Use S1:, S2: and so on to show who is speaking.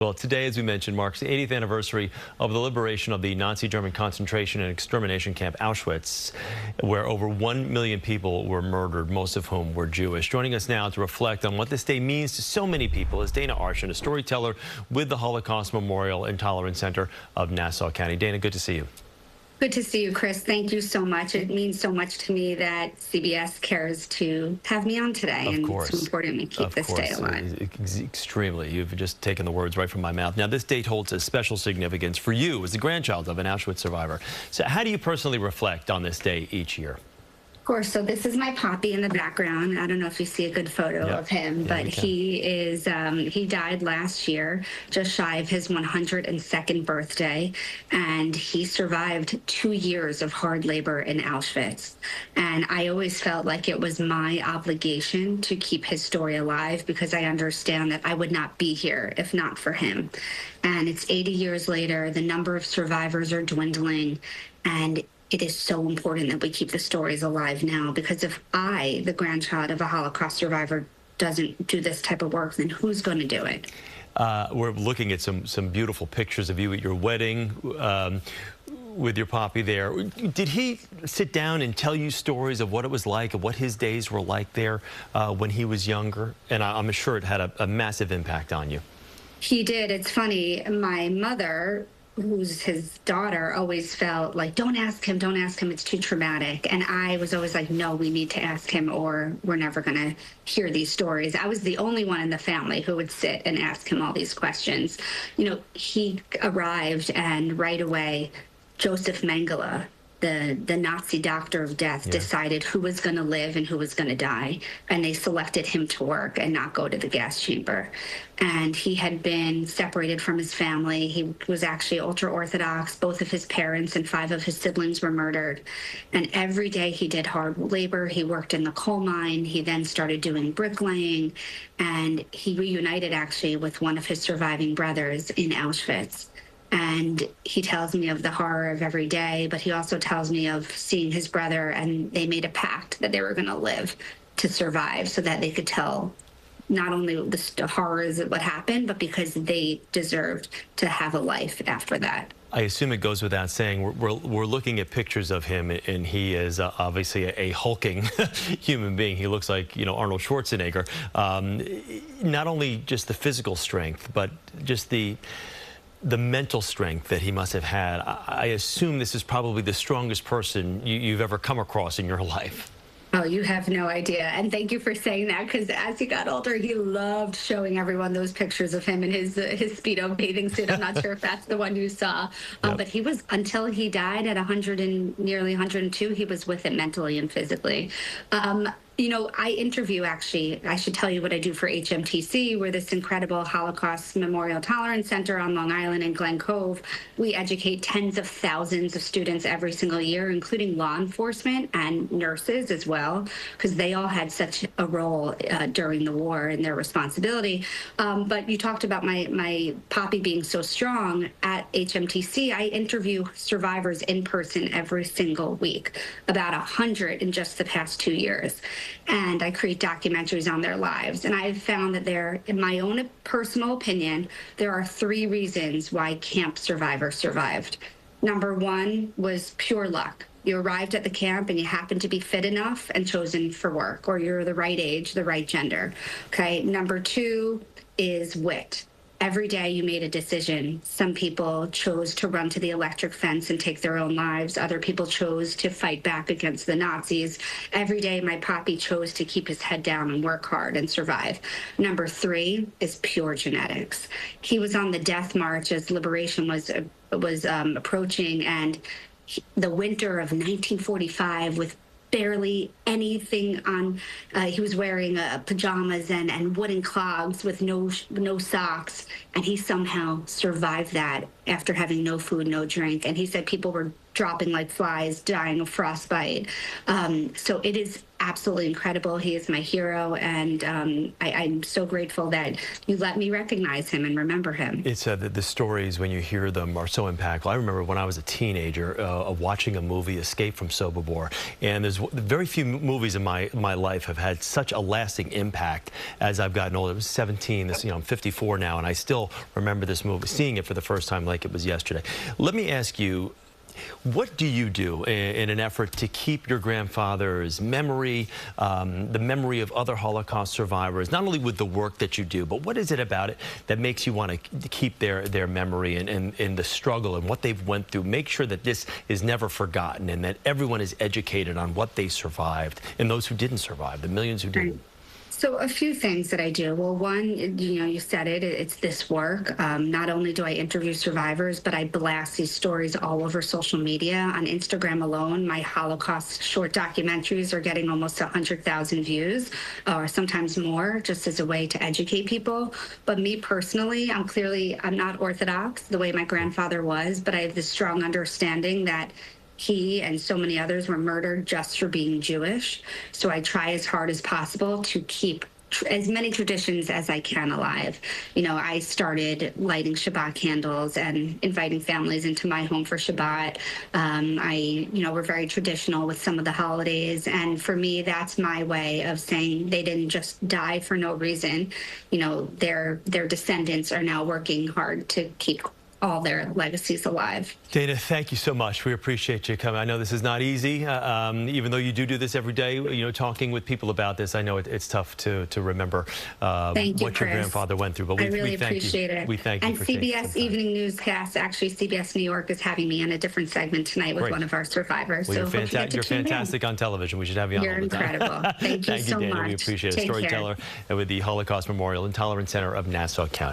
S1: Well, today, as we mentioned, marks the 80th anniversary of the liberation of the Nazi German concentration and extermination camp Auschwitz, where over 1 million people were murdered, most of whom were Jewish. Joining us now to reflect on what this day means to so many people is Dana Arschin, a storyteller with the Holocaust Memorial and Tolerance Center of Nassau County. Dana, good to see you.
S2: Good to see you, Chris. Thank you so much. It means so much to me that CBS cares to have me on today.
S1: Of course.
S2: And it's important we keep this day alive.
S1: Extremely. You've just taken the words right from my mouth. Now, this date holds a special significance for you as the grandchild of an Auschwitz survivor. So how do you personally reflect on this day each year?
S2: Of course. So this is my poppy in the background. I don't know if you see a good photo of him, but he died last year, just shy of his 102nd birthday, and he survived 2 years of hard labor in Auschwitz. And I always felt like it was my obligation to keep his story alive because I understand that I would not be here if not for him. And it's 80 years later, the number of survivors are dwindling, and it is so important that we keep the stories alive now, because if I, the grandchild of a Holocaust survivor, doesn't do this type of work, then who's going to do it?
S1: We're looking at some beautiful pictures of you at your wedding with your poppy there. Did he sit down and tell you stories of what it was like, of what his days were like there when he was younger? And I'm sure it had a massive impact on you.
S2: He did. It's funny. My mother, who's his daughter, always felt like, don't ask him, it's too traumatic. And I was always like, no, we need to ask him or we're never going to hear these stories. I was the only one in the family who would sit and ask him all these questions. You know, he arrived and right away, Joseph Mengele, the Nazi doctor of death, decided who was going to live and who was going to die. And they selected him to work and not go to the gas chamber. And he had been separated from his family. He was actually ultra-Orthodox. Both of his parents and 5 of his siblings were murdered. And every day he did hard labor. He worked in the coal mine. He then started doing bricklaying. And he reunited actually with one of his surviving brothers in Auschwitz. And he tells me of the horror of every day, but he also tells me of seeing his brother, and they made a pact that they were going to live to survive so that they could tell not only the horrors of what happened, but because they deserved to have a life after that.
S1: I assume it goes without saying, we're looking at pictures of him, and he is obviously a hulking human being. He looks like, you know, Arnold Schwarzenegger. Not only just the physical strength, but just the mental strength that he must have had. I assume this is probably the strongest person you've ever come across in your life.
S2: Oh, you have no idea. And thank you for saying that, because as he got older, he loved showing everyone those pictures of him in his Speedo bathing suit. I'm not sure if that's the one you saw. But he was, until he died at 100 and nearly 102, he was with it mentally and physically. You know, I interview, actually, I should tell you what I do for HMTC. We're this incredible Holocaust Memorial Tolerance Center on Long Island in Glen Cove. We educate tens of thousands of students every single year, including law enforcement and nurses as well, because they all had such a role during the war and their responsibility. But you talked about my poppy being so strong. At HMTC, I interview survivors in person every single week, about 100 in just the past 2 years. And I create documentaries on their lives. And I've found that there, in my own personal opinion, there are 3 reasons why camp survivors survived. Number 1 was pure luck. You arrived at the camp and you happened to be fit enough and chosen for work, or you're the right age, the right gender. Okay. Number 2 is wit. Every day you made a decision. Some people chose to run to the electric fence and take their own lives. Other people chose to fight back against the Nazis. Every day my poppy chose to keep his head down and work hard and survive. Number 3 is pure genetics. He was on the death march as liberation was approaching, and the winter of 1945, with barely anything on. He was wearing pajamas and wooden clogs with no socks, and he somehow survived that after having no food, no drink. And he said people were dropping like flies, dying of frostbite. So it is absolutely incredible. He is my hero, and I'm so grateful that you let me recognize him and remember him.
S1: It's the stories, when you hear them, are so impactful. I remember when I was a teenager watching a movie, Escape from Sobibor, and there's very few movies in my life have had such a lasting impact as I've gotten older. I was 17, I'm 54 now, and I still remember this movie, seeing it for the first time like it was yesterday. Let me ask you, what do you do in an effort to keep your grandfather's memory, the memory of other Holocaust survivors, not only with the work that you do, but what is it about it that makes you want to keep their memory and the struggle and what they've went through, make sure that this is never forgotten and that everyone is educated on what they survived and those who didn't survive, the millions who didn't?
S2: So a few things that I do. Well, one, you said it, it's this work. Not only do I interview survivors, but I blast these stories all over social media. On Instagram alone, my Holocaust short documentaries are getting almost 100,000 views, or sometimes more, just as a way to educate people. But me personally, I'm not Orthodox the way my grandfather was, but I have this strong understanding that he and so many others were murdered just for being Jewish. So I try as hard as possible to keep as many traditions as I can alive. I started lighting Shabbat candles and inviting families into my home for Shabbat. We're very traditional with some of the holidays. And for me, that's my way of saying they didn't just die for no reason. Their descendants are now working hard to keep all their legacies alive.
S1: Dana, thank you so much. We appreciate you coming. I know this is not easy, even though you do this every day, talking with people about this. I know it's tough to remember what your grandfather went through, but
S2: I really appreciate it.
S1: We thank you.
S2: And CBS Evening Newscast, actually CBS New York is having me on a different segment tonight with one of our survivors.
S1: Well,
S2: so
S1: you're fantastic on television. We should have you on all the time.
S2: You're incredible. Thank you so
S1: Dana.
S2: much.
S1: We appreciate it.
S2: Take
S1: Storyteller with the Holocaust Memorial Intolerance Center of Nassau County.